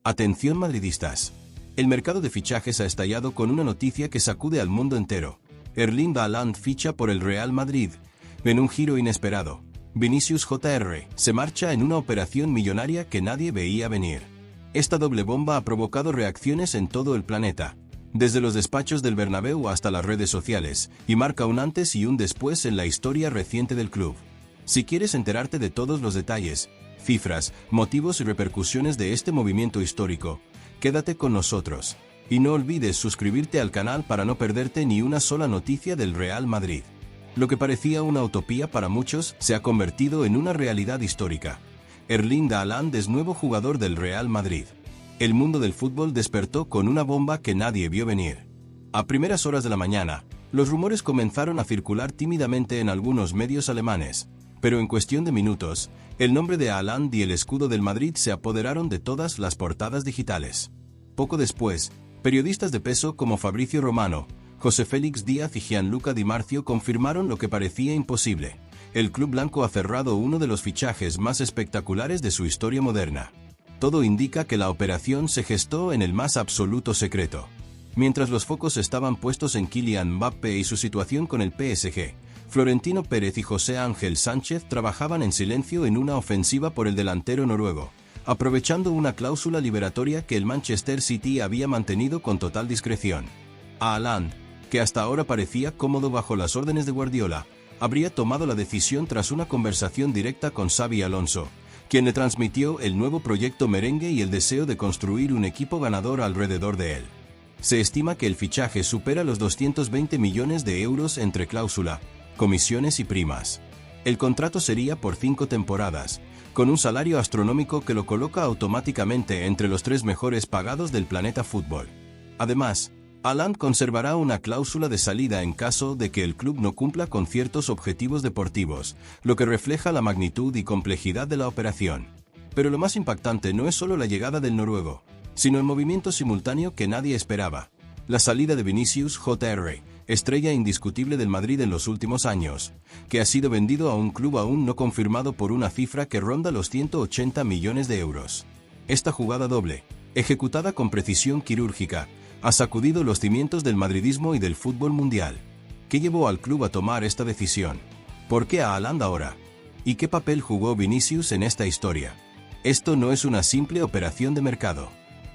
Atención madridistas. El mercado de fichajes ha estallado con una noticia que sacude al mundo entero. Erling Haaland ficha por el Real Madrid. En un giro inesperado, Vinicius Jr. se marcha en una operación millonaria que nadie veía venir. Esta doble bomba ha provocado reacciones en todo el planeta, desde los despachos del Bernabéu hasta las redes sociales, y marca un antes y un después en la historia reciente del club. Si quieres enterarte de todos los detalles, cifras, motivos y repercusiones de este movimiento histórico, quédate con nosotros. Y no olvides suscribirte al canal para no perderte ni una sola noticia del Real Madrid. Lo que parecía una utopía para muchos se ha convertido en una realidad histórica. Erling Haaland es nuevo jugador del Real Madrid. El mundo del fútbol despertó con una bomba que nadie vio venir. A primeras horas de la mañana, los rumores comenzaron a circular tímidamente en algunos medios alemanes, pero en cuestión de minutos, el nombre de Haaland y el escudo del Madrid se apoderaron de todas las portadas digitales. Poco después, periodistas de peso como Fabrizio Romano, José Félix Díaz y Gianluca Di Marzio confirmaron lo que parecía imposible. El club blanco ha cerrado uno de los fichajes más espectaculares de su historia moderna. Todo indica que la operación se gestó en el más absoluto secreto. Mientras los focos estaban puestos en Kylian Mbappé y su situación con el PSG, Florentino Pérez y José Ángel Sánchez trabajaban en silencio en una ofensiva por el delantero noruego, aprovechando una cláusula liberatoria que el Manchester City había mantenido con total discreción. Haaland, que hasta ahora parecía cómodo bajo las órdenes de Guardiola, habría tomado la decisión tras una conversación directa con Xabi Alonso, quien le transmitió el nuevo proyecto merengue y el deseo de construir un equipo ganador alrededor de él. Se estima que el fichaje supera los 220 millones de euros entre cláusula, comisiones y primas. El contrato sería por 5 temporadas, con un salario astronómico que lo coloca automáticamente entre los 3 mejores pagados del planeta fútbol. Además, Haaland conservará una cláusula de salida en caso de que el club no cumpla con ciertos objetivos deportivos, lo que refleja la magnitud y complejidad de la operación. Pero lo más impactante no es solo la llegada del noruego, sino el movimiento simultáneo que nadie esperaba: la salida de Vinicius Jr., estrella indiscutible del Madrid en los últimos años, que ha sido vendido a un club aún no confirmado por una cifra que ronda los 180 millones de euros. Esta jugada doble, ejecutada con precisión quirúrgica, ha sacudido los cimientos del madridismo y del fútbol mundial. ¿Qué llevó al club a tomar esta decisión? ¿Por qué a Haaland ahora? ¿Y qué papel jugó Vinicius en esta historia? Esto no es una simple operación de mercado.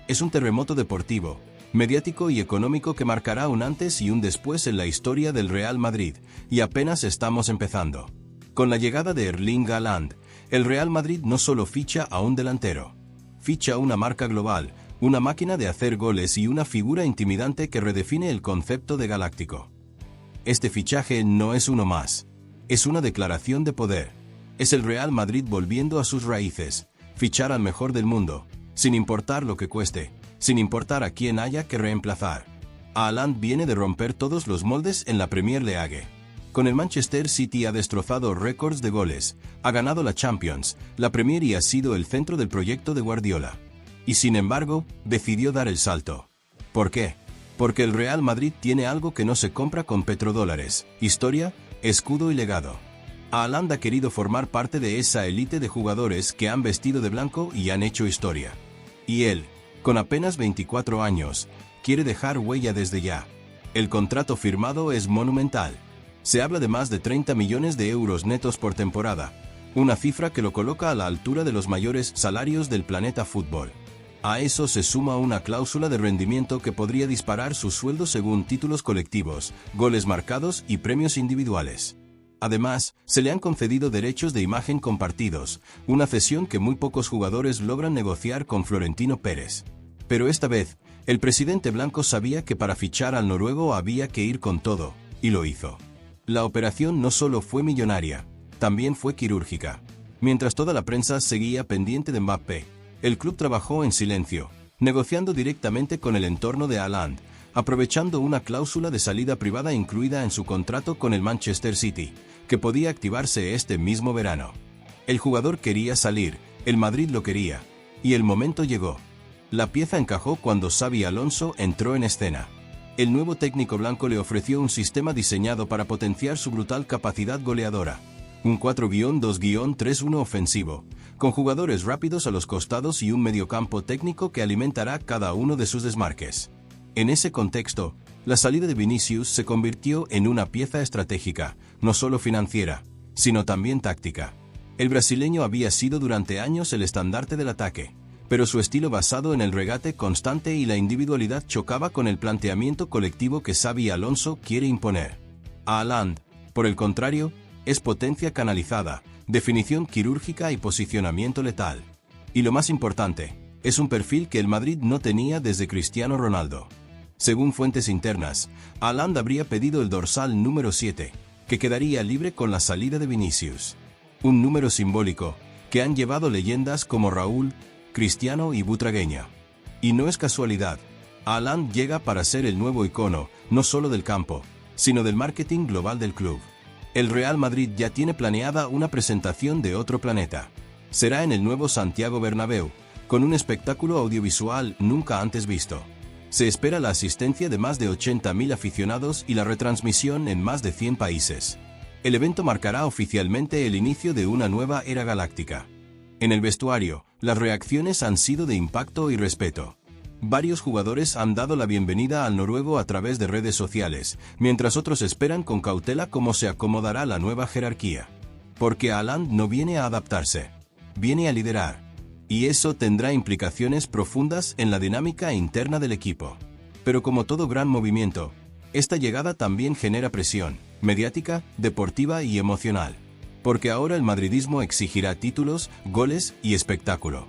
Es un terremoto deportivo, mediático y económico que marcará un antes y un después en la historia del Real Madrid, y apenas estamos empezando. Con la llegada de Erling Haaland, el Real Madrid no solo ficha a un delantero, ficha una marca global, una máquina de hacer goles y una figura intimidante que redefine el concepto de galáctico. Este fichaje no es uno más, es una declaración de poder. Es el Real Madrid volviendo a sus raíces, fichar al mejor del mundo, sin importar lo que cueste, sin importar a quién haya que reemplazar. Haaland viene de romper todos los moldes en la Premier League. Con el Manchester City ha destrozado récords de goles, ha ganado la Champions, la Premier y ha sido el centro del proyecto de Guardiola. Y sin embargo, decidió dar el salto. ¿Por qué? Porque el Real Madrid tiene algo que no se compra con petrodólares: historia, escudo y legado. Haaland ha querido formar parte de esa élite de jugadores que han vestido de blanco y han hecho historia. Y él, con apenas 24 años, quiere dejar huella desde ya. El contrato firmado es monumental. Se habla de más de 30 millones de euros netos por temporada, una cifra que lo coloca a la altura de los mayores salarios del planeta fútbol. A eso se suma una cláusula de rendimiento que podría disparar su sueldo según títulos colectivos, goles marcados y premios individuales. Además, se le han concedido derechos de imagen compartidos, una cesión que muy pocos jugadores logran negociar con Florentino Pérez. Pero esta vez, el presidente blanco sabía que para fichar al noruego había que ir con todo, y lo hizo. La operación no solo fue millonaria, también fue quirúrgica. Mientras toda la prensa seguía pendiente de Mbappé, el club trabajó en silencio, negociando directamente con el entorno de Haaland, aprovechando una cláusula de salida privada incluida en su contrato con el Manchester City, que podía activarse este mismo verano. El jugador quería salir, el Madrid lo quería, y el momento llegó. La pieza encajó cuando Xabi Alonso entró en escena. El nuevo técnico blanco le ofreció un sistema diseñado para potenciar su brutal capacidad goleadora. un 4-2-3-1 ofensivo, con jugadores rápidos a los costados y un mediocampo técnico que alimentará cada uno de sus desmarques. En ese contexto, la salida de Vinicius se convirtió en una pieza estratégica, no solo financiera, sino también táctica. El brasileño había sido durante años el estandarte del ataque, pero su estilo basado en el regate constante y la individualidad chocaba con el planteamiento colectivo que Xabi Alonso quiere imponer. Haaland, por el contrario, es potencia canalizada, definición quirúrgica y posicionamiento letal. Y lo más importante, es un perfil que el Madrid no tenía desde Cristiano Ronaldo. Según fuentes internas, Haaland habría pedido el dorsal número 7, que quedaría libre con la salida de Vinicius. Un número simbólico, que han llevado leyendas como Raúl, Cristiano y Butragueña. Y no es casualidad, Haaland llega para ser el nuevo icono, no solo del campo, sino del marketing global del club. El Real Madrid ya tiene planeada una presentación de otro planeta. Será en el nuevo Santiago Bernabéu, con un espectáculo audiovisual nunca antes visto. Se espera la asistencia de más de 80.000 aficionados y la retransmisión en más de 100 países. El evento marcará oficialmente el inicio de una nueva era galáctica. En el vestuario, las reacciones han sido de impacto y respeto. Varios jugadores han dado la bienvenida al noruego a través de redes sociales, mientras otros esperan con cautela cómo se acomodará la nueva jerarquía. Porque Haaland no viene a adaptarse, viene a liderar. Y eso tendrá implicaciones profundas en la dinámica interna del equipo. Pero como todo gran movimiento, esta llegada también genera presión, mediática, deportiva y emocional. Porque ahora el madridismo exigirá títulos, goles y espectáculo.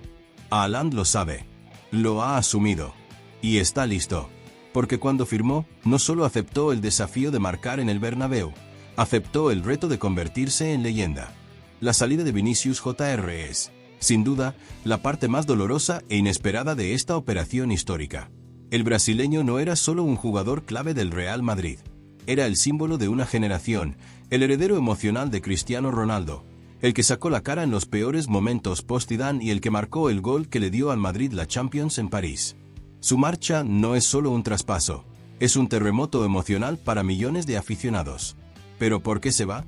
Haaland lo sabe. Lo ha asumido. Y está listo. Porque cuando firmó, no solo aceptó el desafío de marcar en el Bernabéu, aceptó el reto de convertirse en leyenda. La salida de Vinicius Jr. es, sin duda, la parte más dolorosa e inesperada de esta operación histórica. El brasileño no era solo un jugador clave del Real Madrid. Era el símbolo de una generación, el heredero emocional de Cristiano Ronaldo, el que sacó la cara en los peores momentos post-Zidane y el que marcó el gol que le dio al Madrid la Champions en París. Su marcha no es solo un traspaso, es un terremoto emocional para millones de aficionados. ¿Pero por qué se va?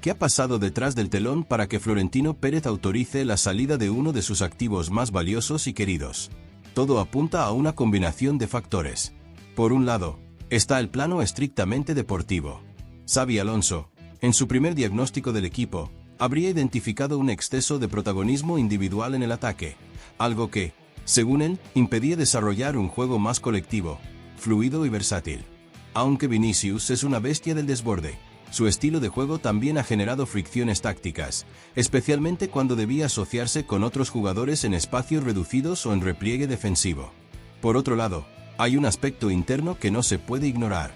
¿Qué ha pasado detrás del telón para que Florentino Pérez autorice la salida de uno de sus activos más valiosos y queridos? Todo apunta a una combinación de factores. Por un lado, está el plano estrictamente deportivo. Xabi Alonso, en su primer diagnóstico del equipo, habría identificado un exceso de protagonismo individual en el ataque, algo que, según él, impedía desarrollar un juego más colectivo, fluido y versátil. Aunque Vinicius es una bestia del desborde, su estilo de juego también ha generado fricciones tácticas, especialmente cuando debía asociarse con otros jugadores en espacios reducidos o en repliegue defensivo. Por otro lado, hay un aspecto interno que no se puede ignorar.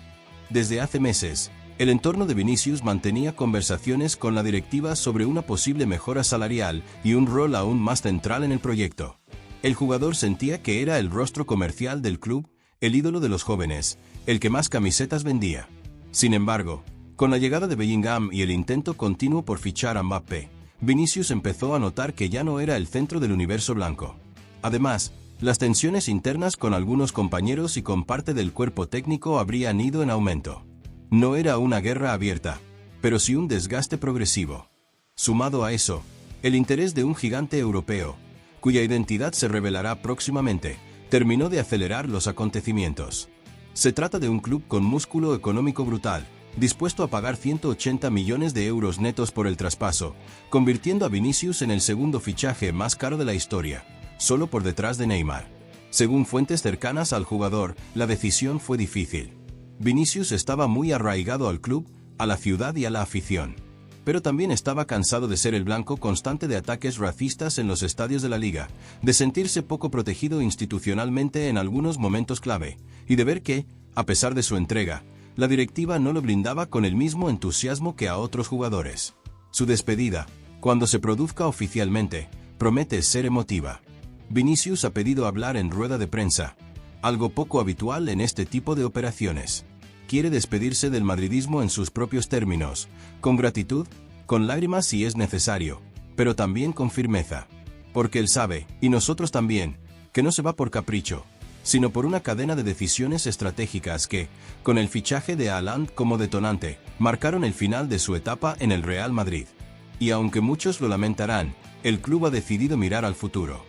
Desde hace meses, el entorno de Vinicius mantenía conversaciones con la directiva sobre una posible mejora salarial y un rol aún más central en el proyecto. El jugador sentía que era el rostro comercial del club, el ídolo de los jóvenes, el que más camisetas vendía. Sin embargo, con la llegada de Bellingham y el intento continuo por fichar a Mbappé, Vinicius empezó a notar que ya no era el centro del universo blanco. Además, las tensiones internas con algunos compañeros y con parte del cuerpo técnico habrían ido en aumento. No era una guerra abierta, pero sí un desgaste progresivo. Sumado a eso, el interés de un gigante europeo, cuya identidad se revelará próximamente, terminó de acelerar los acontecimientos. Se trata de un club con músculo económico brutal, dispuesto a pagar 180 millones de euros netos por el traspaso, convirtiendo a Vinicius en el segundo fichaje más caro de la historia, solo por detrás de Neymar. Según fuentes cercanas al jugador, la decisión fue difícil. Vinicius estaba muy arraigado al club, a la ciudad y a la afición. Pero también estaba cansado de ser el blanco constante de ataques racistas en los estadios de la liga, de sentirse poco protegido institucionalmente en algunos momentos clave, y de ver que, a pesar de su entrega, la directiva no lo blindaba con el mismo entusiasmo que a otros jugadores. Su despedida, cuando se produzca oficialmente, promete ser emotiva. Vinicius ha pedido hablar en rueda de prensa, algo poco habitual en este tipo de operaciones. Quiere despedirse del madridismo en sus propios términos, con gratitud, con lágrimas si es necesario, pero también con firmeza. Porque él sabe, y nosotros también, que no se va por capricho, sino por una cadena de decisiones estratégicas que, con el fichaje de Haaland como detonante, marcaron el final de su etapa en el Real Madrid. Y aunque muchos lo lamentarán, el club ha decidido mirar al futuro.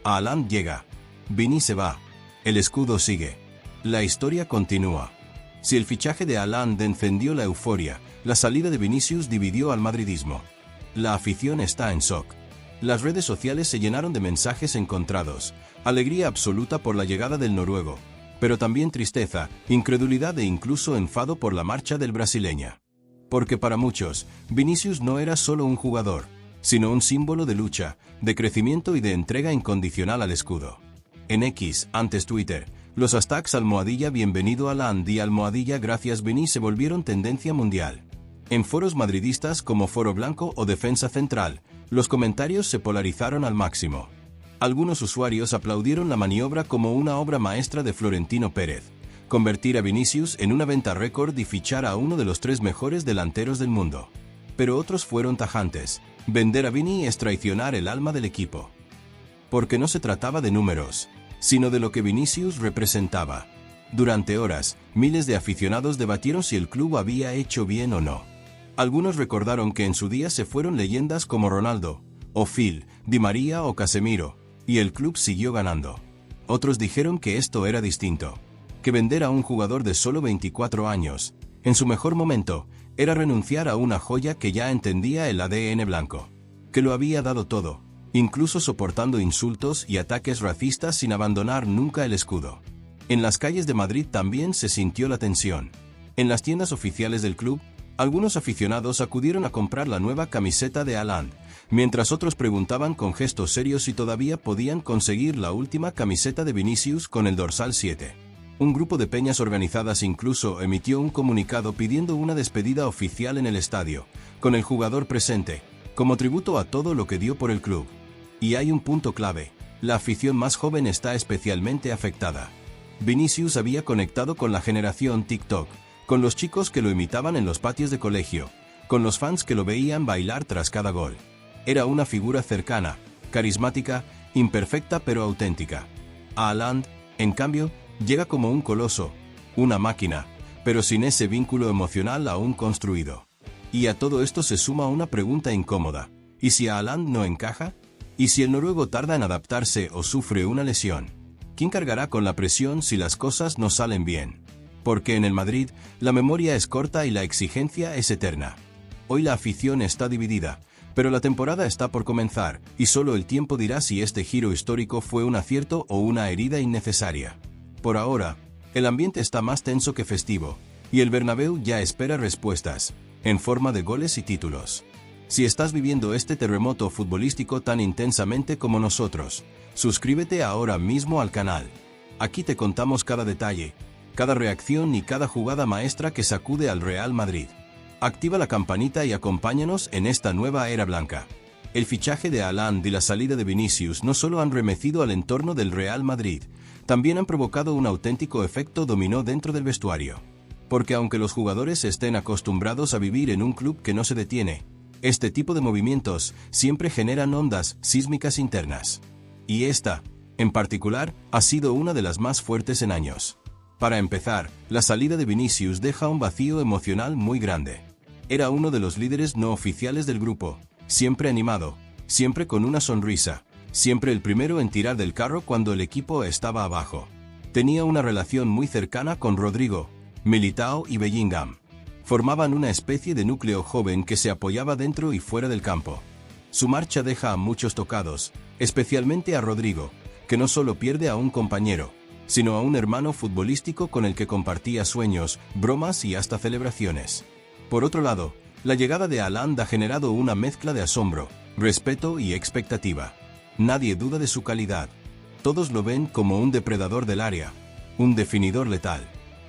Haaland llega. Vini se va. El escudo sigue. La historia continúa. Si el fichaje de Haaland encendió la euforia, la salida de Vinicius dividió al madridismo. La afición está en shock. Las redes sociales se llenaron de mensajes encontrados, alegría absoluta por la llegada del noruego, pero también tristeza, incredulidad e incluso enfado por la marcha del brasileño. Porque para muchos, Vinicius no era solo un jugador, sino un símbolo de lucha, de crecimiento y de entrega incondicional al escudo. En X, antes Twitter, los hashtags #bienvenido Haaland y #gracias Vini se volvieron tendencia mundial. En foros madridistas como Foro Blanco o Defensa Central, los comentarios se polarizaron al máximo. Algunos usuarios aplaudieron la maniobra como una obra maestra de Florentino Pérez, convertir a Vinicius en una venta récord y fichar a uno de los 3 mejores delanteros del mundo. Pero otros fueron tajantes: vender a Vini es traicionar el alma del equipo. Porque no se trataba de números, sino de lo que Vinicius representaba. Durante horas, miles de aficionados debatieron si el club había hecho bien o no. Algunos recordaron que en su día se fueron leyendas como Ronaldo, o Phil, Di María o Casemiro, y el club siguió ganando. Otros dijeron que esto era distinto, que vender a un jugador de solo 24 años, en su mejor momento, era renunciar a una joya que ya entendía el ADN blanco, que lo había dado todo, incluso soportando insultos y ataques racistas sin abandonar nunca el escudo. En las calles de Madrid también se sintió la tensión. En las tiendas oficiales del club, algunos aficionados acudieron a comprar la nueva camiseta de Haaland, mientras otros preguntaban con gestos serios si todavía podían conseguir la última camiseta de Vinicius con el dorsal 7. Un grupo de peñas organizadas incluso emitió un comunicado pidiendo una despedida oficial en el estadio, con el jugador presente, como tributo a todo lo que dio por el club. Y hay un punto clave: la afición más joven está especialmente afectada. Vinicius había conectado con la generación TikTok, con los chicos que lo imitaban en los patios de colegio, con los fans que lo veían bailar tras cada gol. Era una figura cercana, carismática, imperfecta pero auténtica. Haaland, en cambio, llega como un coloso, una máquina, pero sin ese vínculo emocional aún construido. Y a todo esto se suma una pregunta incómoda: ¿y si Haaland no encaja? ¿Y si el noruego tarda en adaptarse o sufre una lesión? ¿Quién cargará con la presión si las cosas no salen bien? Porque en el Madrid, la memoria es corta y la exigencia es eterna. Hoy la afición está dividida, pero la temporada está por comenzar, y solo el tiempo dirá si este giro histórico fue un acierto o una herida innecesaria. Por ahora, el ambiente está más tenso que festivo, y el Bernabéu ya espera respuestas, en forma de goles y títulos. Si estás viviendo este terremoto futbolístico tan intensamente como nosotros, suscríbete ahora mismo al canal. Aquí te contamos cada detalle, cada reacción y cada jugada maestra que sacude al Real Madrid. Activa la campanita y acompáñanos en esta nueva era blanca. El fichaje de Haaland y la salida de Vinicius no solo han remecido al entorno del Real Madrid, también han provocado un auténtico efecto dominó dentro del vestuario. Porque aunque los jugadores estén acostumbrados a vivir en un club que no se detiene, este tipo de movimientos siempre generan ondas sísmicas internas. Y esta, en particular, ha sido una de las más fuertes en años. Para empezar, la salida de Vinicius deja un vacío emocional muy grande. Era uno de los líderes no oficiales del grupo, siempre animado, siempre con una sonrisa, siempre el primero en tirar del carro cuando el equipo estaba abajo. Tenía una relación muy cercana con Rodrigo, Militao y Bellingham. Formaban una especie de núcleo joven que se apoyaba dentro y fuera del campo. Su marcha deja a muchos tocados, especialmente a Rodrigo, que no solo pierde a un compañero, sino a un hermano futbolístico con el que compartía sueños, bromas y hasta celebraciones. Por otro lado, la llegada de Haaland ha generado una mezcla de asombro, respeto y expectativa. Nadie duda de su calidad. Todos lo ven como un depredador del área, un definidor letal.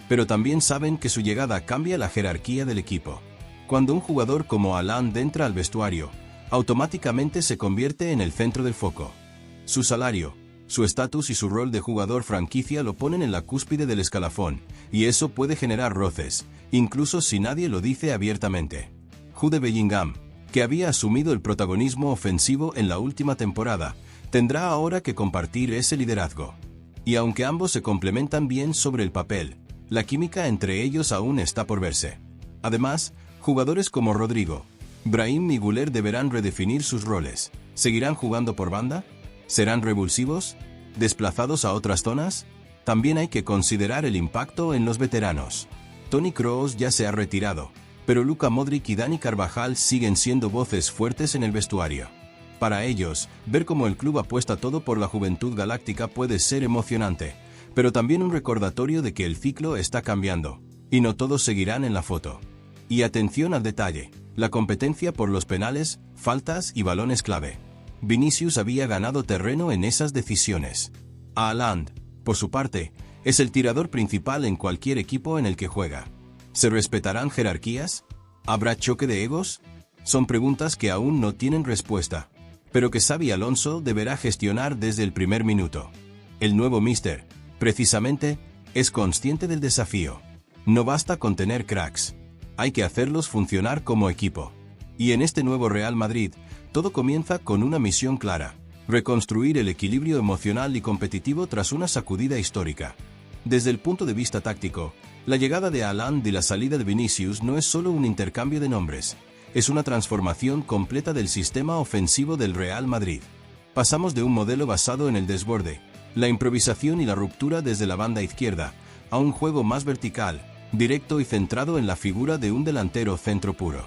Pero también saben que su llegada cambia la jerarquía del equipo. Cuando un jugador como Haaland entra al vestuario, automáticamente se convierte en el centro del foco. Su salario, su estatus y su rol de jugador franquicia lo ponen en la cúspide del escalafón, y eso puede generar roces, incluso si nadie lo dice abiertamente. Jude Bellingham, que había asumido el protagonismo ofensivo en la última temporada, tendrá ahora que compartir ese liderazgo. Y aunque ambos se complementan bien sobre el papel, la química entre ellos aún está por verse. Además, jugadores como Rodrigo, Brahim y Güler deberán redefinir sus roles. ¿Seguirán jugando por banda? ¿Serán revulsivos? ¿Desplazados a otras zonas? También hay que considerar el impacto en los veteranos. Toni Kroos ya se ha retirado, pero Luka Modric y Dani Carvajal siguen siendo voces fuertes en el vestuario. Para ellos, ver cómo el club apuesta todo por la juventud galáctica puede ser emocionante, pero también un recordatorio de que el ciclo está cambiando, y no todos seguirán en la foto. Y atención al detalle, la competencia por los penales, faltas y balones clave. Vinicius había ganado terreno en esas decisiones. Haaland, por su parte, es el tirador principal en cualquier equipo en el que juega. ¿Se respetarán jerarquías? ¿Habrá choque de egos? Son preguntas que aún no tienen respuesta, pero que Xabi Alonso deberá gestionar desde el primer minuto. El nuevo míster, precisamente, es consciente del desafío. No basta con tener cracks. Hay que hacerlos funcionar como equipo. Y en este nuevo Real Madrid, todo comienza con una misión clara: reconstruir el equilibrio emocional y competitivo tras una sacudida histórica. Desde el punto de vista táctico, la llegada de Haaland y la salida de Vinicius no es solo un intercambio de nombres, es una transformación completa del sistema ofensivo del Real Madrid. Pasamos de un modelo basado en el desborde, la improvisación y la ruptura desde la banda izquierda, a un juego más vertical, directo y centrado en la figura de un delantero centro puro.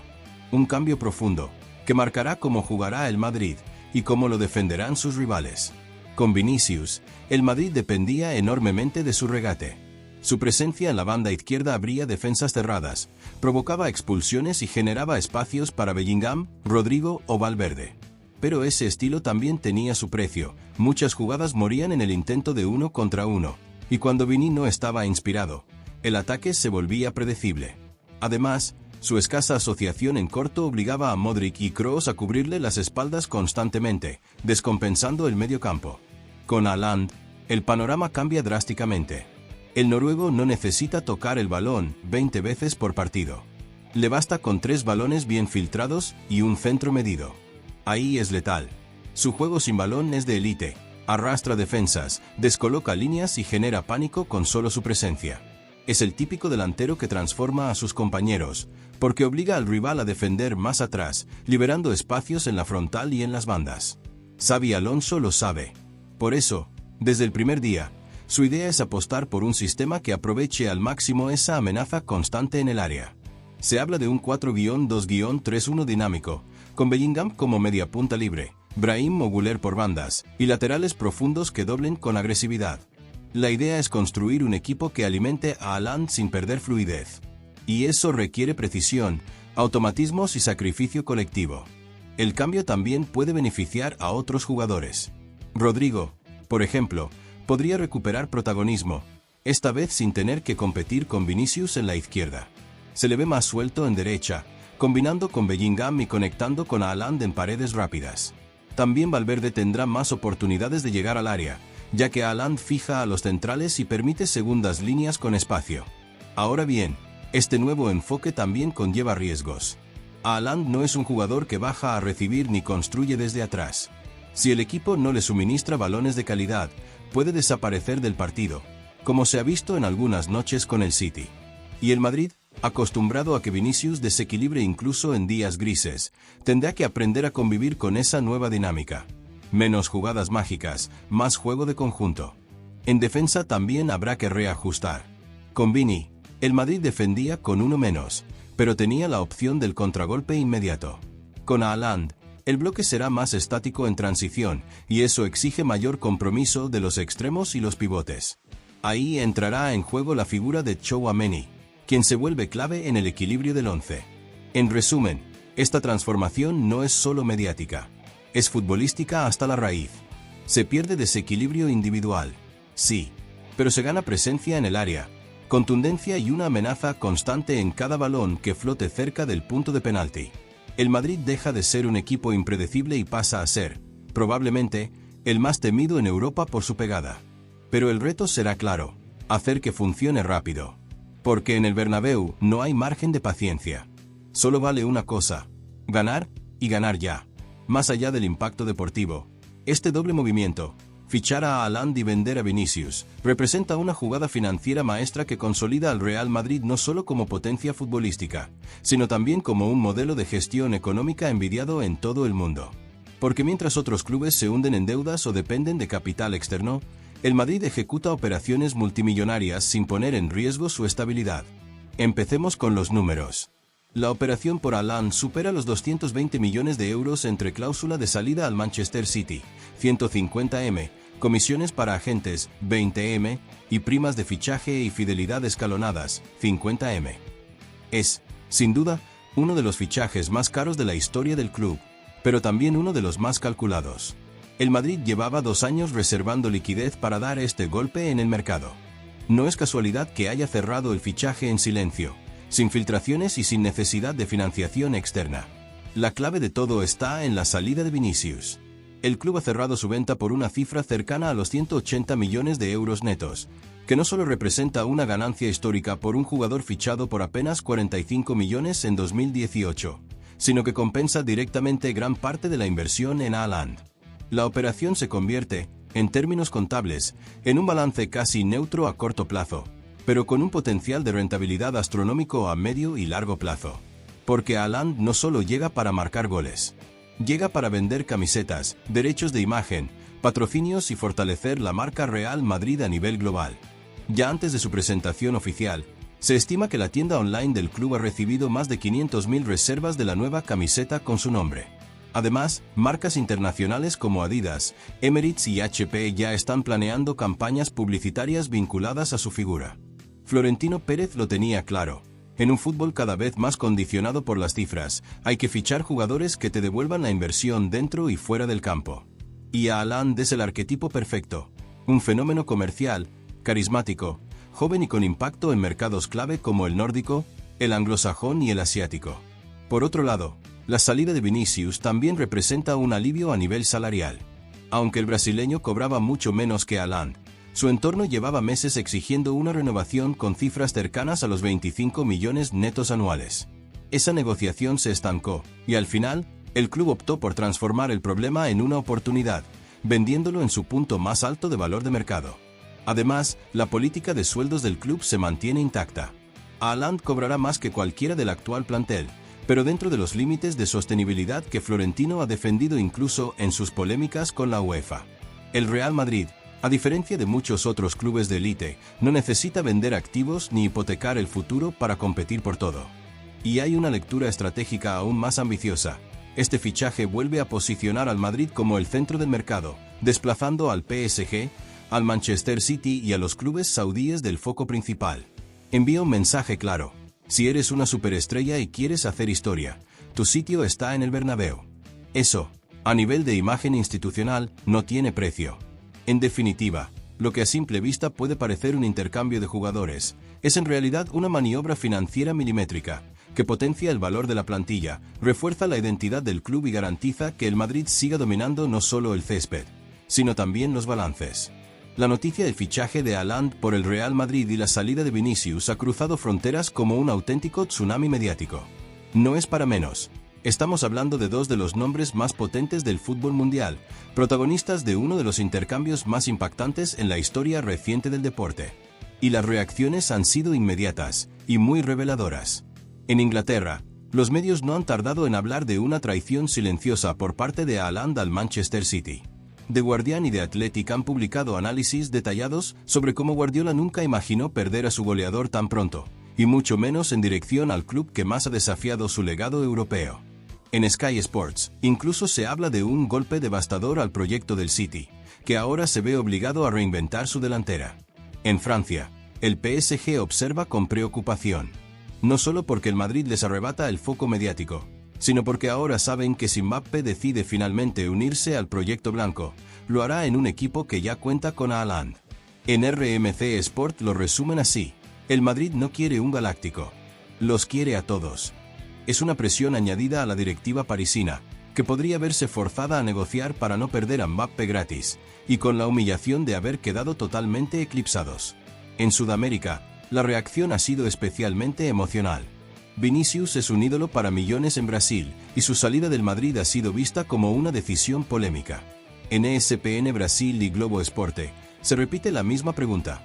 Un cambio profundo, que marcará cómo jugará el Madrid y cómo lo defenderán sus rivales. Con Vinicius, el Madrid dependía enormemente de su regate. Su presencia en la banda izquierda abría defensas cerradas, provocaba expulsiones y generaba espacios para Bellingham, Rodrigo o Valverde. Pero ese estilo también tenía su precio, muchas jugadas morían en el intento de 1 contra 1, y cuando Vini no estaba inspirado, el ataque se volvía predecible. Además, su escasa asociación en corto obligaba a Modric y Kroos a cubrirle las espaldas constantemente, descompensando el mediocampo. Con Haaland, el panorama cambia drásticamente. El noruego no necesita tocar el balón 20 veces por partido. Le basta con 3 balones bien filtrados y un centro medido. Ahí es letal. Su juego sin balón es de élite, arrastra defensas, descoloca líneas y genera pánico con solo su presencia. Es el típico delantero que transforma a sus compañeros, porque obliga al rival a defender más atrás, liberando espacios en la frontal y en las bandas. Xabi Alonso lo sabe. Por eso, desde el primer día, su idea es apostar por un sistema que aproveche al máximo esa amenaza constante en el área. Se habla de un 4-2-3-1 dinámico, con Bellingham como media punta libre, Brahim o Güler por bandas, y laterales profundos que doblen con agresividad. La idea es construir un equipo que alimente a Haaland sin perder fluidez. Y eso requiere precisión, automatismos y sacrificio colectivo. El cambio también puede beneficiar a otros jugadores. Rodrigo, por ejemplo, podría recuperar protagonismo, esta vez sin tener que competir con Vinicius en la izquierda. Se le ve más suelto en derecha, combinando con Bellingham y conectando con Haaland en paredes rápidas. También Valverde tendrá más oportunidades de llegar al área, ya que Haaland fija a los centrales y permite segundas líneas con espacio. Ahora bien, este nuevo enfoque también conlleva riesgos. Haaland no es un jugador que baja a recibir ni construye desde atrás. Si el equipo no le suministra balones de calidad, puede desaparecer del partido, como se ha visto en algunas noches con el City. Y el Madrid, acostumbrado a que Vinicius desequilibre incluso en días grises, tendrá que aprender a convivir con esa nueva dinámica. Menos jugadas mágicas, más juego de conjunto. En defensa también habrá que reajustar. Con Vini, el Madrid defendía con uno menos, pero tenía la opción del contragolpe inmediato. Con Haaland, el bloque será más estático en transición, y eso exige mayor compromiso de los extremos y los pivotes. Ahí entrará en juego la figura de Tchouaméni, quien se vuelve clave en el equilibrio del once. En resumen, esta transformación no es solo mediática. Es futbolística hasta la raíz. Se pierde desequilibrio individual, sí, pero se gana presencia en el área, contundencia y una amenaza constante en cada balón que flote cerca del punto de penalti. El Madrid deja de ser un equipo impredecible y pasa a ser, probablemente, el más temido en Europa por su pegada. Pero el reto será claro: hacer que funcione rápido. Porque en el Bernabéu no hay margen de paciencia. Solo vale una cosa: ganar, y ganar ya. Más allá del impacto deportivo, este doble movimiento, Fichar a Haaland y vender a Vinicius representa una jugada financiera maestra que consolida al Real Madrid no solo como potencia futbolística, sino también como un modelo de gestión económica envidiado en todo el mundo. Porque mientras otros clubes se hunden en deudas o dependen de capital externo, el Madrid ejecuta operaciones multimillonarias sin poner en riesgo su estabilidad. Empecemos con los números. La operación por Haaland supera los 220 millones de euros entre cláusula de salida al Manchester City, 150M, comisiones para agentes, 20M, y primas de fichaje y fidelidad escalonadas, 50M. Es, sin duda, uno de los fichajes más caros de la historia del club, pero también uno de los más calculados. El Madrid llevaba 2 años reservando liquidez para dar este golpe en el mercado. No es casualidad que haya cerrado el fichaje en silencio, sin filtraciones y sin necesidad de financiación externa. La clave de todo está en la salida de Vinicius. El club ha cerrado su venta por una cifra cercana a los 180 millones de euros netos, que no solo representa una ganancia histórica por un jugador fichado por apenas 45 millones en 2018, sino que compensa directamente gran parte de la inversión en Haaland. La operación se convierte, en términos contables, en un balance casi neutro a corto plazo, pero con un potencial de rentabilidad astronómico a medio y largo plazo. Porque Haaland no solo llega para marcar goles. Llega para vender camisetas, derechos de imagen, patrocinios y fortalecer la marca Real Madrid a nivel global. Ya antes de su presentación oficial, se estima que la tienda online del club ha recibido más de 500.000 reservas de la nueva camiseta con su nombre. Además, marcas internacionales como Adidas, Emirates y HP ya están planeando campañas publicitarias vinculadas a su figura. Florentino Pérez lo tenía claro. En un fútbol cada vez más condicionado por las cifras, hay que fichar jugadores que te devuelvan la inversión dentro y fuera del campo. Y Haaland es el arquetipo perfecto. Un fenómeno comercial, carismático, joven y con impacto en mercados clave como el nórdico, el anglosajón y el asiático. Por otro lado, la salida de Vinicius también representa un alivio a nivel salarial. Aunque el brasileño cobraba mucho menos que Haaland, su entorno llevaba meses exigiendo una renovación con cifras cercanas a los 25 millones netos anuales. Esa negociación se estancó, y al final, el club optó por transformar el problema en una oportunidad, vendiéndolo en su punto más alto de valor de mercado. Además, la política de sueldos del club se mantiene intacta. Haaland cobrará más que cualquiera del actual plantel, pero dentro de los límites de sostenibilidad que Florentino ha defendido incluso en sus polémicas con la UEFA. El Real Madrid, a diferencia de muchos otros clubes de élite, no necesita vender activos ni hipotecar el futuro para competir por todo. Y hay una lectura estratégica aún más ambiciosa. Este fichaje vuelve a posicionar al Madrid como el centro del mercado, desplazando al PSG, al Manchester City y a los clubes saudíes del foco principal. Envía un mensaje claro. Si eres una superestrella y quieres hacer historia, tu sitio está en el Bernabéu. Eso, a nivel de imagen institucional, no tiene precio. En definitiva, lo que a simple vista puede parecer un intercambio de jugadores, es en realidad una maniobra financiera milimétrica, que potencia el valor de la plantilla, refuerza la identidad del club y garantiza que el Madrid siga dominando no solo el césped, sino también los balances. La noticia del fichaje de Haaland por el Real Madrid y la salida de Vinicius ha cruzado fronteras como un auténtico tsunami mediático. No es para menos. Estamos hablando de 2 de los nombres más potentes del fútbol mundial, protagonistas de uno de los intercambios más impactantes en la historia reciente del deporte. Y las reacciones han sido inmediatas y muy reveladoras. En Inglaterra, los medios no han tardado en hablar de una traición silenciosa por parte de Haaland al Manchester City. The Guardian y The Athletic han publicado análisis detallados sobre cómo Guardiola nunca imaginó perder a su goleador tan pronto, y mucho menos en dirección al club que más ha desafiado su legado europeo. En Sky Sports, incluso se habla de un golpe devastador al proyecto del City, que ahora se ve obligado a reinventar su delantera. En Francia, el PSG observa con preocupación. No solo porque el Madrid les arrebata el foco mediático, sino porque ahora saben que si Mbappé decide finalmente unirse al proyecto blanco, lo hará en un equipo que ya cuenta con Haaland. En RMC Sport lo resumen así: el Madrid no quiere un galáctico, los quiere a todos. Es una presión añadida a la directiva parisina, que podría verse forzada a negociar para no perder a Mbappé gratis, y con la humillación de haber quedado totalmente eclipsados. En Sudamérica, la reacción ha sido especialmente emocional. Vinicius es un ídolo para millones en Brasil, y su salida del Madrid ha sido vista como una decisión polémica. En ESPN Brasil y Globo Esporte, se repite la misma pregunta.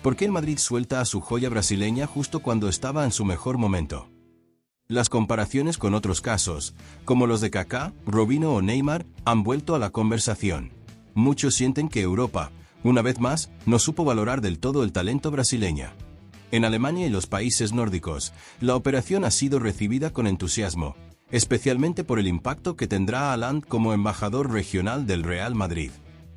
¿Por qué el Madrid suelta a su joya brasileña justo cuando estaba en su mejor momento? Las comparaciones con otros casos, como los de Kaká, Robinho o Neymar, han vuelto a la conversación. Muchos sienten que Europa, una vez más, no supo valorar del todo el talento brasileño. En Alemania y los países nórdicos, la operación ha sido recibida con entusiasmo, especialmente por el impacto que tendrá Haaland como embajador regional del Real Madrid.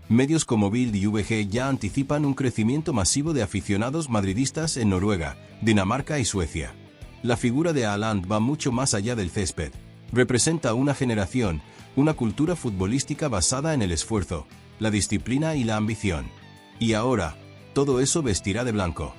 Medios como Bild y VG ya anticipan un crecimiento masivo de aficionados madridistas en Noruega, Dinamarca y Suecia. La figura de Haaland va mucho más allá del césped. Representa una generación, una cultura futbolística basada en el esfuerzo, la disciplina y la ambición. Y ahora, todo eso vestirá de blanco.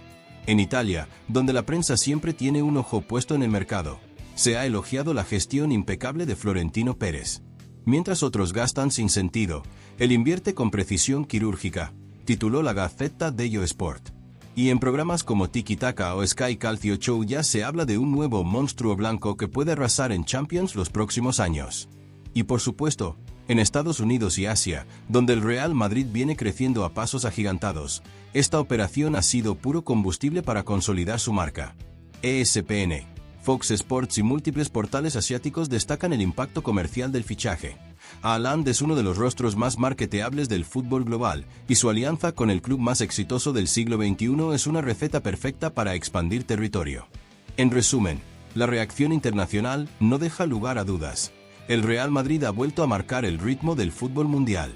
En Italia, donde la prensa siempre tiene un ojo puesto en el mercado, se ha elogiado la gestión impecable de Florentino Pérez. Mientras otros gastan sin sentido, él invierte con precisión quirúrgica, tituló la Gazzetta dello Sport. Y en programas como Tiki Taka o Sky Calcio Show ya se habla de un nuevo monstruo blanco que puede arrasar en Champions los próximos años. Y por supuesto, en Estados Unidos y Asia, donde el Real Madrid viene creciendo a pasos agigantados, esta operación ha sido puro combustible para consolidar su marca. ESPN, Fox Sports y múltiples portales asiáticos destacan el impacto comercial del fichaje. Haaland es uno de los rostros más marketeables del fútbol global, y su alianza con el club más exitoso del siglo XXI es una receta perfecta para expandir territorio. En resumen, la reacción internacional no deja lugar a dudas. El Real Madrid ha vuelto a marcar el ritmo del fútbol mundial.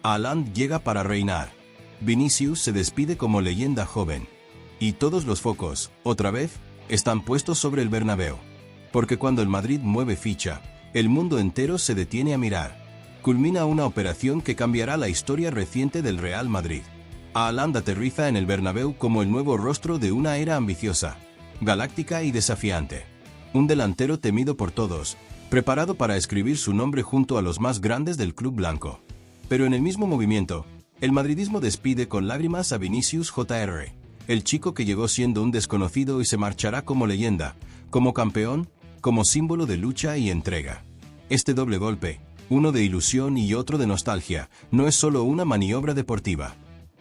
Haaland llega para reinar. Vinicius se despide como leyenda joven. Y todos los focos, otra vez, están puestos sobre el Bernabéu. Porque cuando el Madrid mueve ficha, el mundo entero se detiene a mirar. Culmina una operación que cambiará la historia reciente del Real Madrid. Haaland aterriza en el Bernabéu como el nuevo rostro de una era ambiciosa, galáctica y desafiante. Un delantero temido por todos, preparado para escribir su nombre junto a los más grandes del club blanco. Pero en el mismo movimiento, el madridismo despide con lágrimas a Vinicius Jr., el chico que llegó siendo un desconocido y se marchará como leyenda, como campeón, como símbolo de lucha y entrega. Este doble golpe, uno de ilusión y otro de nostalgia, no es solo una maniobra deportiva.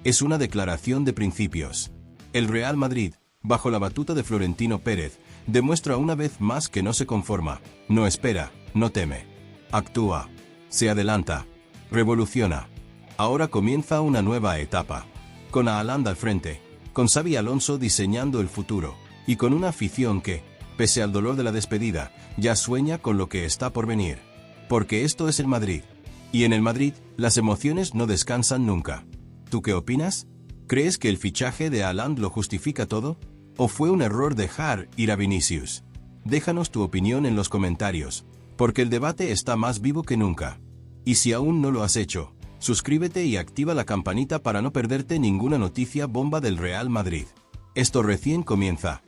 Es una declaración de principios. El Real Madrid, bajo la batuta de Florentino Pérez, demuestra una vez más que no se conforma, no espera, no teme. Actúa, se adelanta, revoluciona. Ahora comienza una nueva etapa. Con Haaland al frente, con Xabi Alonso diseñando el futuro, y con una afición que, pese al dolor de la despedida, ya sueña con lo que está por venir. Porque esto es el Madrid. Y en el Madrid, las emociones no descansan nunca. ¿Tú qué opinas? ¿Crees que el fichaje de Haaland lo justifica todo? ¿O fue un error dejar ir a Vinicius? Déjanos tu opinión en los comentarios, porque el debate está más vivo que nunca. Y si aún no lo has hecho, suscríbete y activa la campanita para no perderte ninguna noticia bomba del Real Madrid. Esto recién comienza.